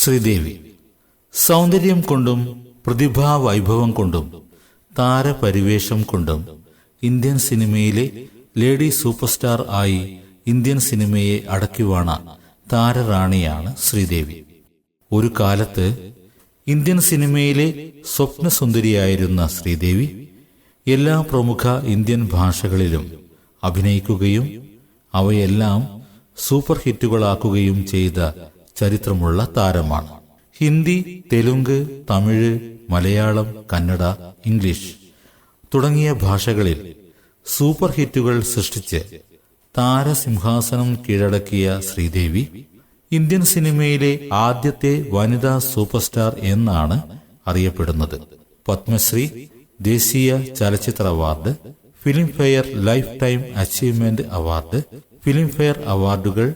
ശ്രീദേവി സൗന്ദര്യം കൊണ്ടും പ്രതിഭാവൈഭവം കൊണ്ടും താരപരിവേഷം കൊണ്ടും ഇന്ത്യൻ സിനിമയിലെ ലേഡി സൂപ്പർ സ്റ്റാർ ആയി ഇന്ത്യൻ സിനിമയെ അടക്കിവാണ താരറാണിയാണ് ശ്രീദേവി. ഒരു കാലത്ത് ഇന്ത്യൻ സിനിമയിലെ സ്വപ്നസുന്ദരിയായിരുന്ന ശ്രീദേവി എല്ലാ പ്രമുഖ ഇന്ത്യൻ ഭാഷകളിലും അഭിനയിക്കുകയും അവയെല്ലാം സൂപ്പർ ഹിറ്റുകളാക്കുകയും ചെയ്ത ചരിത്രമുള്ള താരമാണ്. ഹിന്ദി, തെലുങ്ക്, തമിഴ്, മലയാളം, കന്നഡ, ഇംഗ്ലീഷ് തുടങ്ങിയ ഭാഷകളിൽ സൂപ്പർ ഹിറ്റുകൾ സൃഷ്ടിച്ച് താരസിംഹാസനം കീഴടക്കിയ ശ്രീദേവി ഇന്ത്യൻ സിനിമയിലെ ആദ്യത്തെ വനിതാ സൂപ്പർ സ്റ്റാർ എന്നാണ് അറിയപ്പെടുന്നത്. പത്മശ്രീ, ദേശീയ ചലച്ചിത്ര award, Filmfare life time achievement award, Filmfare അവാർഡുകൾ,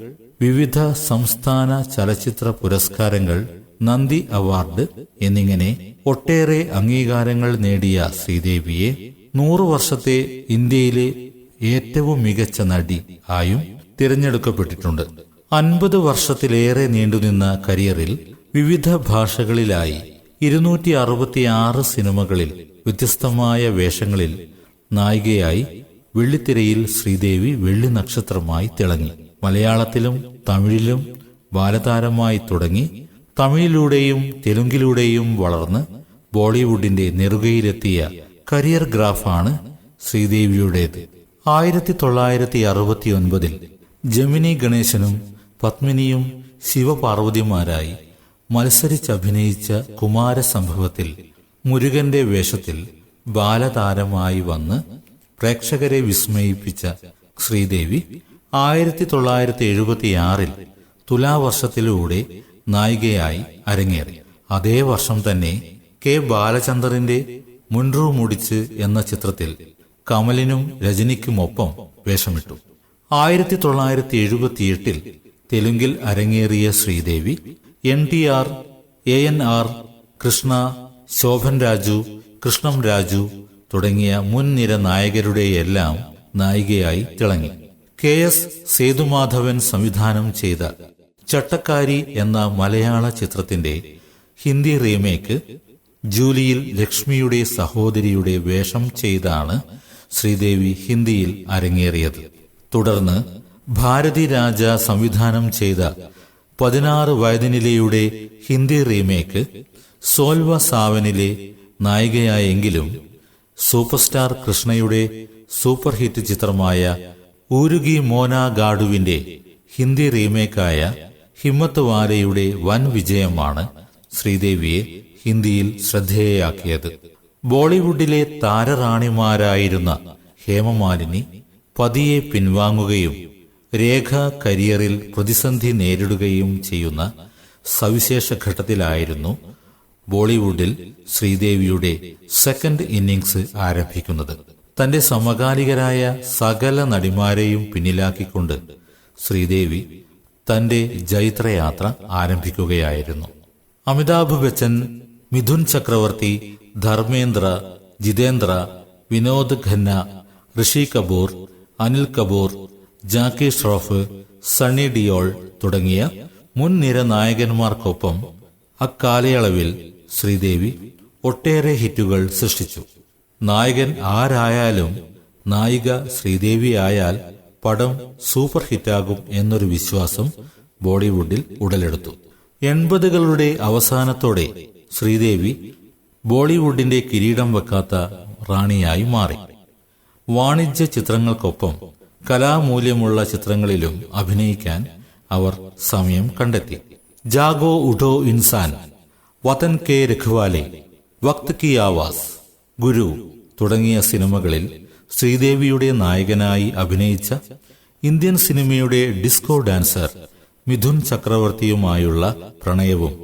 വിവിധ സംസ്ഥാന ചലച്ചിത്ര പുരസ്കാരങ്ങൾ, നന്ദി അവാർഡ് എന്നിങ്ങനെ ഒട്ടേറെ അംഗീകാരങ്ങൾ നേടിയ ശ്രീദേവിയെ 100 വർഷത്തെ ഇന്ത്യയിലെ ഏറ്റവും മികച്ച നടി ആയും തിരഞ്ഞെടുക്കപ്പെട്ടിട്ടുണ്ട്. 50 വർഷത്തിലേറെ നീണ്ടുനിന്ന കരിയറിൽ വിവിധ ഭാഷകളിലായി 266 സിനിമകളിൽ വ്യത്യസ്തമായ വേഷങ്ങളിൽ നായികയായി വെള്ളിത്തിരയിൽ ശ്രീദേവി വെള്ളി നക്ഷത്രമായി തിളങ്ങി. മലയാളത്തിലും തമിഴിലും ബാലതാരമായി തുടങ്ങി തമിഴിലൂടെയും തെലുങ്കിലൂടെയും വളർന്ന് ബോളിവുഡിന്റെ നെറുകയിലെത്തിയ കരിയർ ഗ്രാഫാണ് ശ്രീദേവിയുടേത്. 1969 ജമിനി ഗണേശനും പത്മിനിയും ശിവപാർവതിമാരായി മത്സരിച്ചഭിനയിച്ച കുമാരസംഭവത്തിൽ മുരുകന്റെ വേഷത്തിൽ ബാലതാരമായി വന്ന് പ്രേക്ഷകരെ വിസ്മയിപ്പിച്ച ശ്രീദേവി 1976 തുലാവർഷത്തിലൂടെ നായികയായി അരങ്ങേറി. അതേ വർഷം തന്നെ കെ ബാലചന്ദറിന്റെ മുൻറു മുടിച്ച് എന്ന ചിത്രത്തിൽ കമലിനും രജനിക്കുമൊപ്പം വേഷമിട്ടു. 1978 തെലുങ്കിൽ അരങ്ങേറിയ ശ്രീദേവി NTR, ANR, കൃഷ്ണ, ശോഭൻ രാജു, കൃഷ്ണം രാജു തുടങ്ങിയ മുൻനിര നായകരുടെയെല്ലാം നായികയായി തിളങ്ങി. KS സേതുമാധവൻ സംവിധാനം ചെയ്ത ചട്ടക്കാരി എന്ന മലയാള ചിത്രത്തിന്റെ ഹിന്ദി റീമേക്ക് ജൂലിയിൽ ലക്ഷ്മിയുടെ സഹോദരിയുടെ വേഷം ചെയ്താണ് ശ്രീദേവി ഹിന്ദിയിൽ അരങ്ങേറിയത്. തുടർന്ന് ഭാരതി രാജ സംവിധാനം ചെയ്ത 16 വയതിനിലയുടെ ഹിന്ദി റീമേക്ക് സോൽവ സാവനിലെ നായികയായെങ്കിലും സൂപ്പർ സ്റ്റാർ കൃഷ്ണയുടെ സൂപ്പർ ഹിറ്റ് ചിത്രമായ ഊരുകി മോന ഗാഡുവിന്റെ ഹിന്ദി റീമേക്കായ ഹിമ്മത്ത് വാലയുടെ വൻ വിജയമാണ് ശ്രീദേവിയെ ഹിന്ദിയിൽ ശ്രദ്ധേയയാക്കിയത്. ബോളിവുഡിലെ താരറാണിമാരായിരുന്ന ഹേമമാലിനി പതിയെ പിൻവാങ്ങുകയും രേഖ കരിയറിൽ പ്രതിസന്ധി നേരിടുകയും ചെയ്യുന്ന സവിശേഷ ഘട്ടത്തിലായിരുന്നു ബോളിവുഡിൽ ശ്രീദേവിയുടെ സെക്കൻഡ് ഇന്നിംഗ്സ് ആരംഭിക്കുന്നത്. തന്റെ സമകാലികരായ സകല നടിമാരെയും പിന്നിലാക്കിക്കൊണ്ട് ശ്രീദേവി തന്റെ ജൈത്രയാത്ര ആരംഭിക്കുകയായിരുന്നു. അമിതാഭ് ബച്ചൻ, മിഥുൻ ചക്രവർത്തി, ധർമ്മേന്ദ്ര, ജിതേന്ദ്ര, വിനോദ് ഖന്ന, ഋഷി കപൂർ, അനിൽ കപൂർ, ജാക്കി ഷ്രോഫ്, സണ്ണി ഡിയോൾ തുടങ്ങിയ മുൻനിര നായകന്മാർക്കൊപ്പം അക്കാലയളവിൽ ശ്രീദേവി ഒട്ടേറെ ഹിറ്റുകൾ സൃഷ്ടിച്ചു. നായകൻ ആരായാലും നായിക ശ്രീദേവി ആയാൽ പടം സൂപ്പർ ഹിറ്റാകും എന്നൊരു വിശ്വാസം ബോളിവുഡിൽ ഉടലെടുത്തു. 80കളുടെ അവസാനത്തോടെ ശ്രീദേവി ബോളിവുഡിന്റെ കിരീടം വെക്കാത്ത റാണിയായി മാറി. വാണിജ്യ ചിത്രങ്ങൾക്കൊപ്പം കലാമൂല്യമുള്ള ചിത്രങ്ങളിലും അഭിനയിക്കാൻ അവർ സമയം കണ്ടെത്തി. ജാഗോ ഉഠോ ഇൻസാൻ, വതൻ കെ രഖ്വാലെ, വക്ത് കി ആവാസ്, ഗുരു തുടങ്ങിയ സിനിമകളിൽ ശ്രീദേവിയുടെ നായകനായി അഭിനയിച്ച ഇന്ത്യൻ സിനിമയുടെ ഡിസ്കോ ഡാൻസർ മിഥുൻ ചക്രവർത്തിയുമായുള്ള പ്രണയവും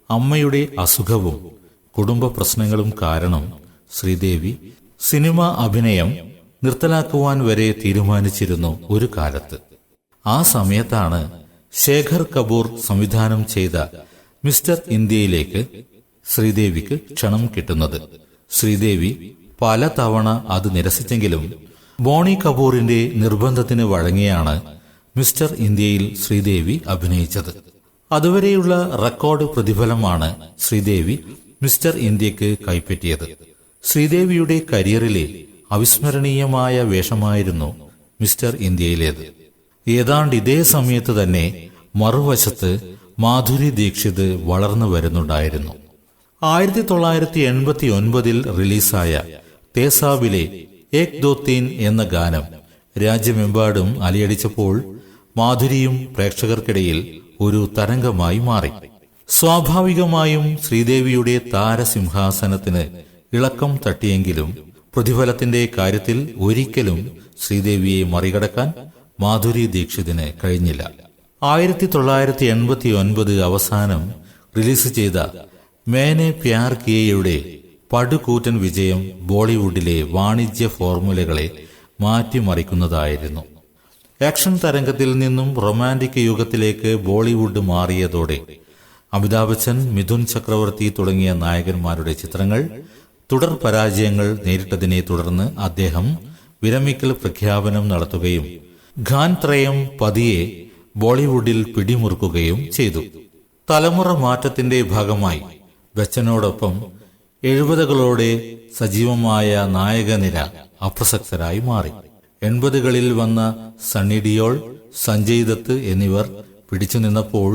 അമ്മയുടെ അസുഖവും കുടുംബ പ്രശ്നങ്ങളും കാരണം ശ്രീദേവി സിനിമ അഭിനയം നിർത്തലാക്കുവാൻ വരെ തീരുമാനിച്ചിരുന്നു ഒരു കാലത്ത്. ആ സമയത്താണ് ശേഖർ കപൂർ സംവിധാനം ചെയ്ത മിസ്റ്റർ ഇന്ത്യയിലേക്ക് ശ്രീദേവിക്ക് ക്ഷണം കിട്ടുന്നത്. ശ്രീദേവി പല തവണ അത് നിരസിച്ചെങ്കിലും ബോണി കപൂറിന്റെ നിർബന്ധത്തിന് വഴങ്ങിയാണ് മിസ്റ്റർ ഇന്ത്യയിൽ ശ്രീദേവി അഭിനയിച്ചത്. അതുവരെയുള്ള റെക്കോർഡ് പ്രതിഫലമാണ് ശ്രീദേവി മിസ്റ്റർ ഇന്ത്യക്ക് കൈപ്പറ്റിയത്. ശ്രീദേവിയുടെ കരിയറിലെ അവിസ്മരണീയമായ വേഷമായിരുന്നു മിസ്റ്റർ ഇന്ത്യയിലേത്. ഏതാണ്ട് ഇതേ സമയത്ത് തന്നെ മറുവശത്ത് മാധുരി ദീക്ഷിത് വളർന്നു വരുന്നുണ്ടായിരുന്നു. 1989 റിലീസായ തേസാബിലെ ഏക് ദോ തീൻ എന്ന ഗാനം രാജ്യമെമ്പാടും അലയടിച്ചപ്പോൾ മാധുരിയും പ്രേക്ഷകർക്കിടയിൽ ഒരു തരംഗമായി മാറി. സ്വാഭാവികമായും ശ്രീദേവിയുടെ താരസിംഹാസനത്തിന് ഇളക്കം തട്ടിയെങ്കിലും പ്രതിഫലത്തിന്റെ കാര്യത്തിൽ ഒരിക്കലും ശ്രീദേവിയെ മറികടക്കാൻ മാധുരി ദീക്ഷിതിന് കഴിഞ്ഞില്ല. 1989 അവസാനം റിലീസ് ചെയ്ത മേനെ പ്യാർ കിയയുടെ പടുകൂറ്റൻ വിജയം ബോളിവുഡിലെ വാണിജ്യ ഫോർമുലകളെ മാറ്റിമറിക്കുന്നതായിരുന്നു. ആക്ഷൻ തരംഗത്തിൽ നിന്നും റൊമാന്റിക് യുഗത്തിലേക്ക് ബോളിവുഡ് മാറിയതോടെ അമിതാഭ് ബച്ചൻ, മിഥുൻ ചക്രവർത്തി തുടങ്ങിയ നായകന്മാരുടെ ചിത്രങ്ങൾ തുടർ പരാജയങ്ങൾ നേരിട്ടതിനെ തുടർന്ന് അദ്ദേഹം വിരമിക്കൽ പ്രഖ്യാപനം നടത്തുകയും ഖാൻ ത്രയം പതിയെ ബോളിവുഡിൽ പിടിമുറുക്കുകയും ചെയ്തു. തലമുറ മാറ്റത്തിന്റെ ഭാഗമായി ബച്ചനോടൊപ്പം 70കളോടെ സജീവമായ നായകനിര അപ്രസക്തരായി മാറി. 80കളിൽ വന്ന സണ്ണി ഡിയോൾ, സഞ്ജയ് ദത്ത് എന്നിവർ പിടിച്ചുനിന്നപ്പോൾ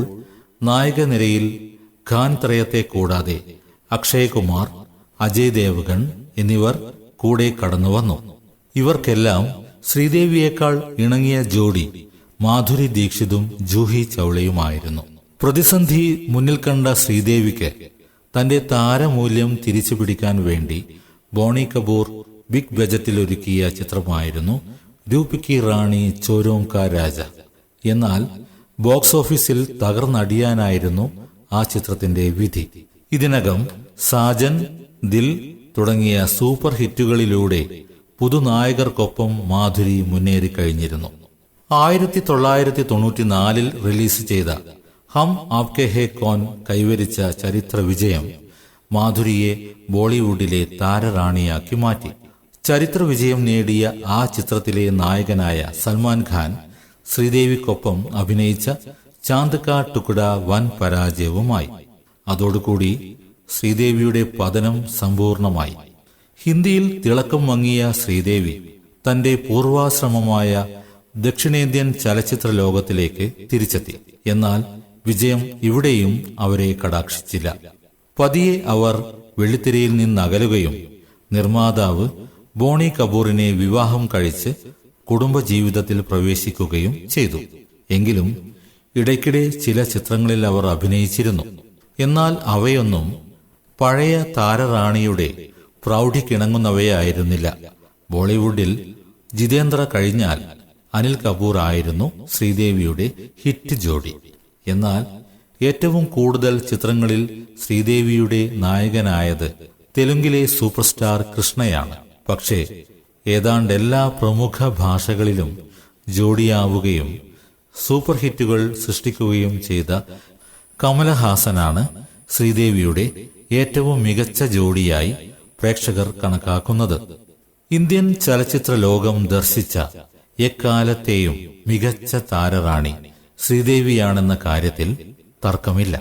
നായകനിരയിൽ ഖാൻ ത്രയത്തെ കൂടാതെ അക്ഷയ് കുമാർ, അജയ് ദേവ്ഗൺ എന്നിവർ കൂടെ കടന്നുവന്നു. ഇവർക്കെല്ലാം ശ്രീദേവിയേക്കാൾ ഇണങ്ങിയ ജോഡി മാധുരി ദീക്ഷിതും ജൂഹി ചൗളയുമായിരുന്നു. പ്രതിസന്ധി മുന്നിൽ കണ്ട ശ്രീദേവിക്ക് തന്റെ താരമൂല്യം തിരിച്ചുപിടിക്കാൻ വേണ്ടി ബോണി കപൂർ ബിഗ് ബജറ്റിൽ ഒരുക്കിയ ചിത്രമായിരുന്നു രൂപ് കി റാണി ചോരോം കാ രാജ. എന്നാൽ ബോക്സ് ഓഫീസിൽ തകർന്നടിയാനായിരുന്നു ആ ചിത്രത്തിന്റെ വിധി. ഇതിനകം സാജൻ, ദിൽ തുടങ്ങിയ സൂപ്പർ ഹിറ്റുകളിലൂടെ പുതുനായകർക്കൊപ്പം മാധുരി മുന്നേറിക്കഴിഞ്ഞിരുന്നു. 1994 റിലീസ് ചെയ്ത ഹം ആപ്കെ ഹേ കോൻ കൈവരിച്ച ചരിത്ര വിജയം മാധുരിയെ ബോളിവുഡിലെ താരറാണിയാക്കി മാറ്റി. ചരിത്ര വിജയം നേടിയ ആ ചിത്രത്തിലെ നായകനായ സൽമാൻ ഖാൻ ശ്രീദേവിക്കൊപ്പം അഭിനയിച്ച ചാന്ദ് കാ ടുക്ഡ വൻ പരാജയവുമായി. അതോടുകൂടി ശ്രീദേവിയുടെ പതനം സമ്പൂർണമായി. ഹിന്ദിയിൽ തിളക്കം മങ്ങിയ ശ്രീദേവി തന്റെ പൂർവാശ്രമമായ ദക്ഷിണേന്ത്യൻ ചലച്ചിത്ര ലോകത്തിലേക്ക് തിരിച്ചെത്തി. എന്നാൽ വിജയം ഇവിടെയും അവരെ കടാക്ഷിച്ചില്ല. പതിയെ അവർ വെള്ളിത്തിരയിൽ നിന്നകലുകയും നിർമ്മാതാവ് ബോണി കപൂറിനെ വിവാഹം കഴിച്ച് കുടുംബജീവിതത്തിൽ പ്രവേശിക്കുകയും ചെയ്തു. എങ്കിലും ഇടയ്ക്കിടെ ചില ചിത്രങ്ങളിൽ അവർ അഭിനയിച്ചിരുന്നു. എന്നാൽ അവയൊന്നും പഴയ താരറാണിയുടെ പ്രൗഢിക്കിണങ്ങുന്നവയായിരുന്നില്ല. ബോളിവുഡിൽ ജിതേന്ദ്ര കഴിഞ്ഞാൽ അനിൽ കപൂർ ആയിരുന്നു ശ്രീദേവിയുടെ ഹിറ്റ് ജോഡി. എന്നാൽ ഏറ്റവും കൂടുതൽ ചിത്രങ്ങളിൽ ശ്രീദേവിയുടെ നായകനായത് തെലുങ്കിലെ സൂപ്പർ സ്റ്റാർ കൃഷ്ണയാണ്. പക്ഷേ ഏതാണ്ട് എല്ലാ പ്രമുഖ ഭാഷകളിലും ജോഡിയാവുകയും സൂപ്പർ ഹിറ്റുകൾ സൃഷ്ടിക്കുകയും ചെയ്ത കമലഹാസനാണ് ശ്രീദേവിയുടെ ഏറ്റവും മികച്ച ജോഡിയായി പ്രേക്ഷകർ കണക്കാക്കുന്നത്. ഇന്ത്യൻ ചലച്ചിത്ര ലോകം ദർശിച്ച എക്കാലത്തെയും മികച്ച താരറാണി ശ്രീദേവിയാണെന്ന കാര്യത്തിൽ തർക്കമില്ല.